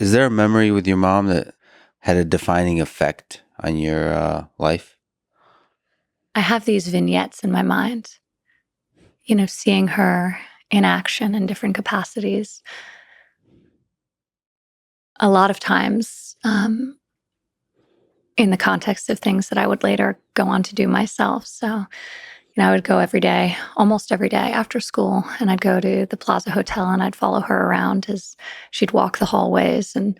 Is there a memory with your mom that had a defining effect on your life? I have these vignettes in my mind, seeing her in action in different capacities. A lot of times, in the context of things that I would later go on to do myself. So, I would go every day, almost every day after school, and I'd go to the Plaza Hotel and I'd follow her around as she'd walk the hallways and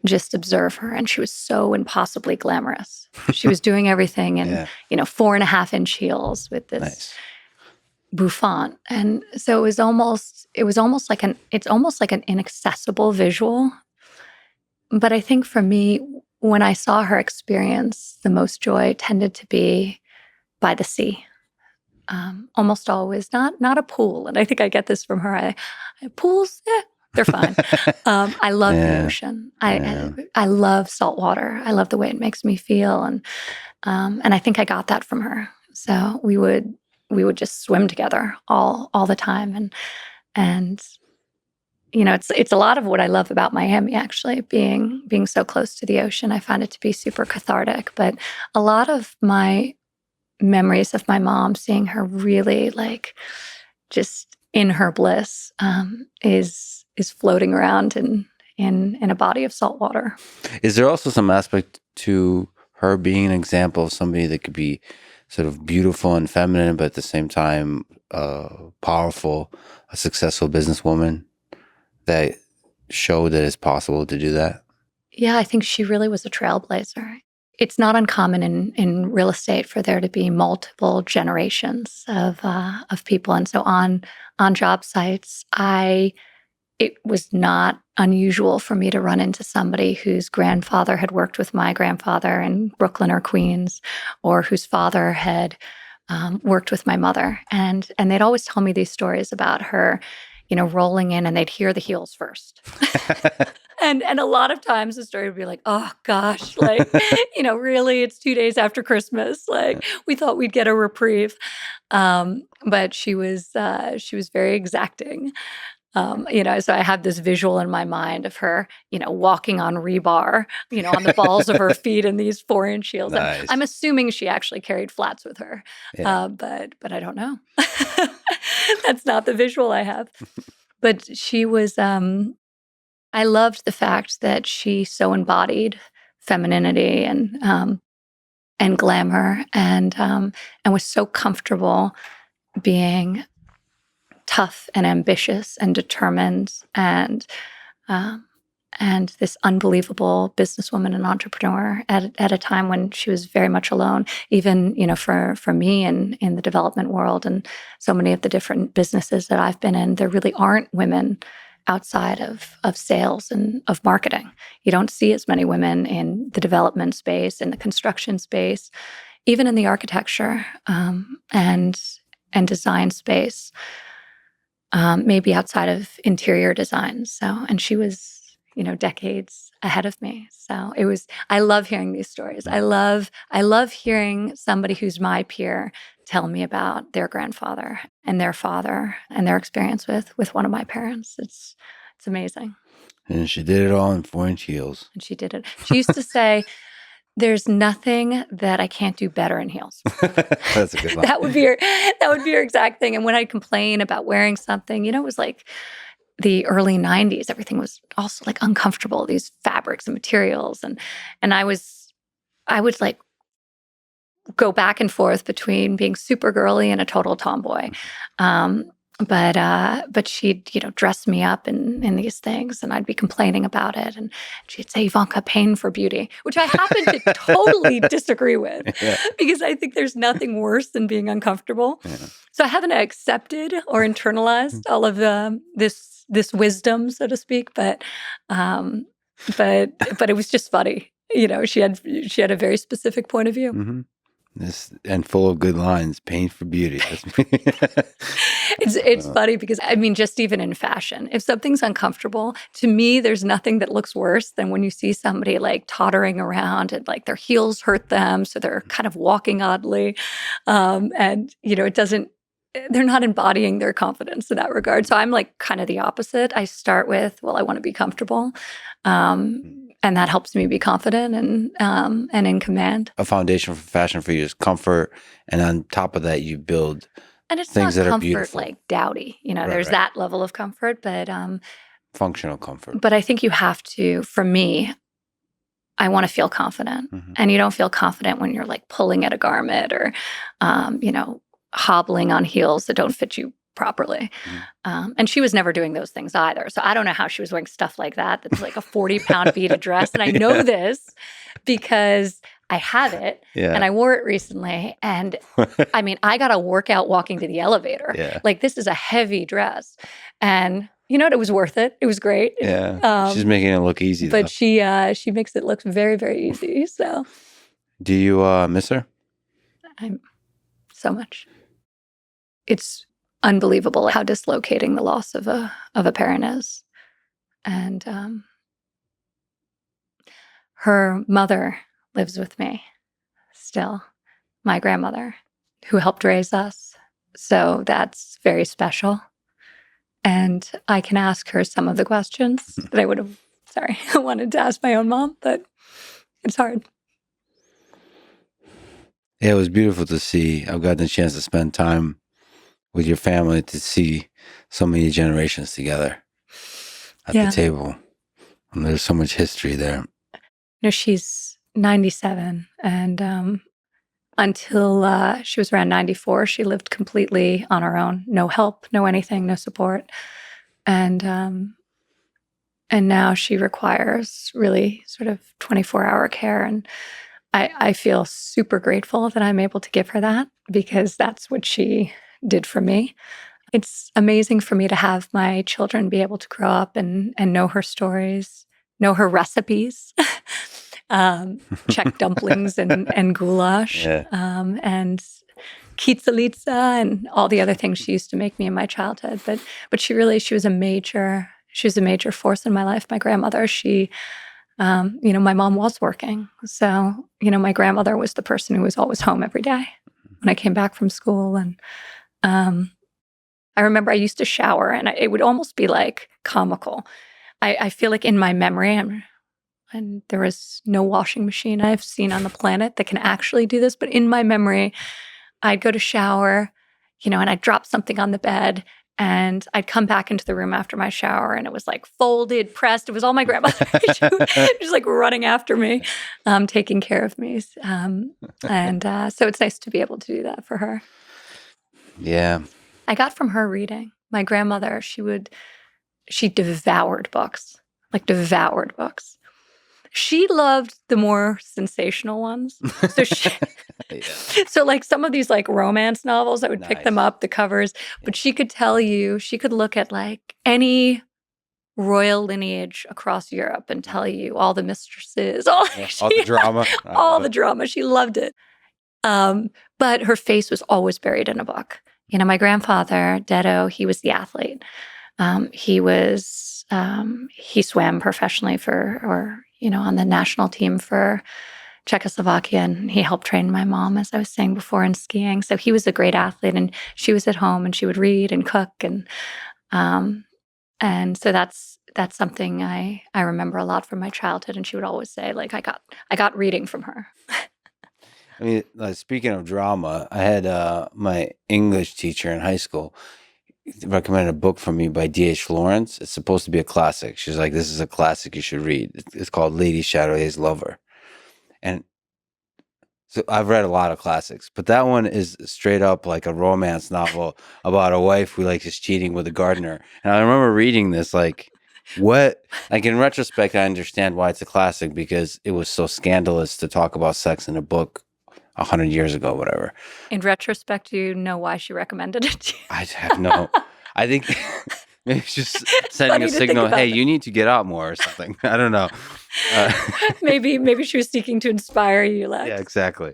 just observe her. And she was so impossibly glamorous. She was doing everything in, Yeah, 4.5-inch heels with this nice. bouffant. And so it's almost like an inaccessible visual. But I think for me, when I saw her experience, the most joy tended to be by the sea. Almost always not a pool. And I think I get this from her. Pools, they're fine. I love the Yeah, ocean. yeah. I love salt water. I love the way it makes me feel. And I think I got that from her. So we would just swim together all the time. And it's a lot of what I love about Miami, actually, being so close to the ocean. I find it to be super cathartic. But a lot of my memories of my mom, seeing her really like just in her bliss, is floating around in a body of salt water. Is there also some aspect to her being an example of somebody that could be sort of beautiful and feminine, but at the same time powerful, a successful businesswoman that showed that it's possible to do that? Yeah, I think she really was a trailblazer. It's not uncommon in real estate for there to be multiple generations of people, and so on job sites, it was not unusual for me to run into somebody whose grandfather had worked with my grandfather in Brooklyn or Queens, or whose father had worked with my mother, and they'd always tell me these stories about her, rolling in, and they'd hear the heels first. And a lot of times the story would be like, oh gosh, like, really, it's 2 days after Christmas. Like, we thought we'd get a reprieve. But she was very exacting. So I have this visual in my mind of her, walking on rebar, on the balls of her feet in these 4-inch heels. I'm Nice. assuming she actually carried flats with her. Yeah. But I don't know. That's not the visual I have. But she was, I loved the fact that she so embodied femininity and glamour, and was so comfortable being tough and ambitious and determined, um, and this unbelievable businesswoman and entrepreneur at a time when she was very much alone. Even for me in the development world and so many of the different businesses that I've been in, there really aren't women outside of sales and of marketing. You don't see as many women in the development space, in the construction space, even in the architecture and design space. Maybe outside of interior design. So, and she was, decades ahead of me. So I love hearing these stories. I love hearing somebody who's my peer tell me about their grandfather and their father and their experience with one of my parents. It's amazing. And she did it all in 4-inch heels. And she did it. She used to say, there's nothing that I can't do better in heels. That's a good line. That would be her exact thing. And when I complain about wearing something, it was like the early 90s. Everything was also like uncomfortable, these fabrics and materials. And I would like go back and forth between being super girly and a total tomboy. But she'd, dress me up in these things, and I'd be complaining about it. And she'd say, Ivanka, pain for beauty, which I happen to totally disagree with, Yeah. because I think there's nothing worse than being uncomfortable. Yeah. So I haven't accepted or internalized all of this wisdom, so to speak. Um, but it was just funny. She had a very specific point of view. Mm-hmm. This and full of good lines. Pain for beauty. That's me. It's funny because, I mean, just even in fashion, if something's uncomfortable, to me, there's nothing that looks worse than when you see somebody like tottering around and like their heels hurt them, so they're kind of walking oddly, and they're not embodying their confidence in that regard. So I'm like kind of the opposite. I start with, well, I want to be comfortable. And that helps me be confident and in command. A foundation for fashion for you is comfort, and on top of that, you build And it's things not that are comfort beautiful. like dowdy, Right, there's right. that level of comfort, but Functional comfort. I think you have to, for me, I want to feel confident. And you don't feel confident when you're like pulling at a garment or, hobbling on heels that don't fit you properly. And she was never doing those things either. So I don't know how she was wearing stuff like that. That's like a 40-pound beaded dress. And I know this because I have it and I wore it recently. And I mean, I got a workout walking to the elevator. Yeah. Like, this is a heavy dress. And you know what? It was worth it. It was great. Yeah. She's making it look easy, but though. she makes it look very, very easy. So do you miss her? I'm so much. It's unbelievable how dislocating the loss of a parent is. And her mother lives with me still, my grandmother, who helped raise us. So that's very special. And I can ask her some of the questions that I would have, I wanted to ask my own mom, but it's hard. Yeah, it was beautiful to see. I've gotten a chance to spend time with your family, to see so many generations together at the table. And there's so much history there. She's 97, and until she was around 94, she lived completely on her own. No help, no anything, no support. And now she requires really sort of 24-hour care. And I feel super grateful that I'm able to give her that, because that's what she did for me. It's amazing for me to have my children be able to grow up and know her stories, know her recipes, Czech dumplings and goulash, and kitsalitsa and all the other things she used to make me in my childhood. But she was a major force in my life. My grandmother, my mom was working. So, my grandmother was the person who was always home every day when I came back from school. And I remember I used to shower, and it would almost be like comical. I feel like in my memory, and there is no washing machine I've seen on the planet that can actually do this, but in my memory, I'd go to shower, and I'd drop something on the bed, and I'd come back into the room after my shower, and it was like folded, pressed. It was all my grandmother. She was just like running after me, taking care of me. So it's nice to be able to do that for her. Yeah. I got from her reading. My grandmother, she devoured books, like devoured books. She loved the more sensational ones. So so like some of these like romance novels, I would pick them up, the covers, but she could tell you, she could look at like any royal lineage across Europe and tell you all the mistresses, all the drama. All the drama. She loved it. But her face was always buried in a book. My grandfather, Dedo, he was the athlete. He swam professionally on the national team for Czechoslovakia, and he helped train my mom, as I was saying before, in skiing. So he was a great athlete, and she was at home, and she would read and cook, and so that's something I remember a lot from my childhood. And she would always say, like, I got reading from her. I mean, like, speaking of drama, I had my English teacher in high school recommended a book for me by D.H. Lawrence. It's supposed to be a classic. She's like, this is a classic you should read. It's called Lady Chatterley's Lover. And so I've read a lot of classics, but that one is straight up like a romance novel about a wife who like is cheating with a gardener. And I remember reading this, like, what? Like, in retrospect, I understand why it's a classic, because it was so scandalous to talk about sex in a book 100 years ago, whatever. In retrospect, do you know why she recommended it to you? I have no. I think maybe it's just sending a signal. Hey, you need to get out more or something. I don't know. Maybe she was seeking to inspire you, Lex. Yeah, exactly.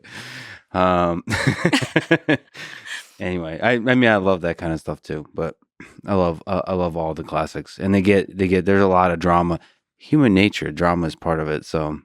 Anyway, I mean, I love that kind of stuff too. But I love all the classics, and they get. There's a lot of drama. Human nature, drama is part of it. So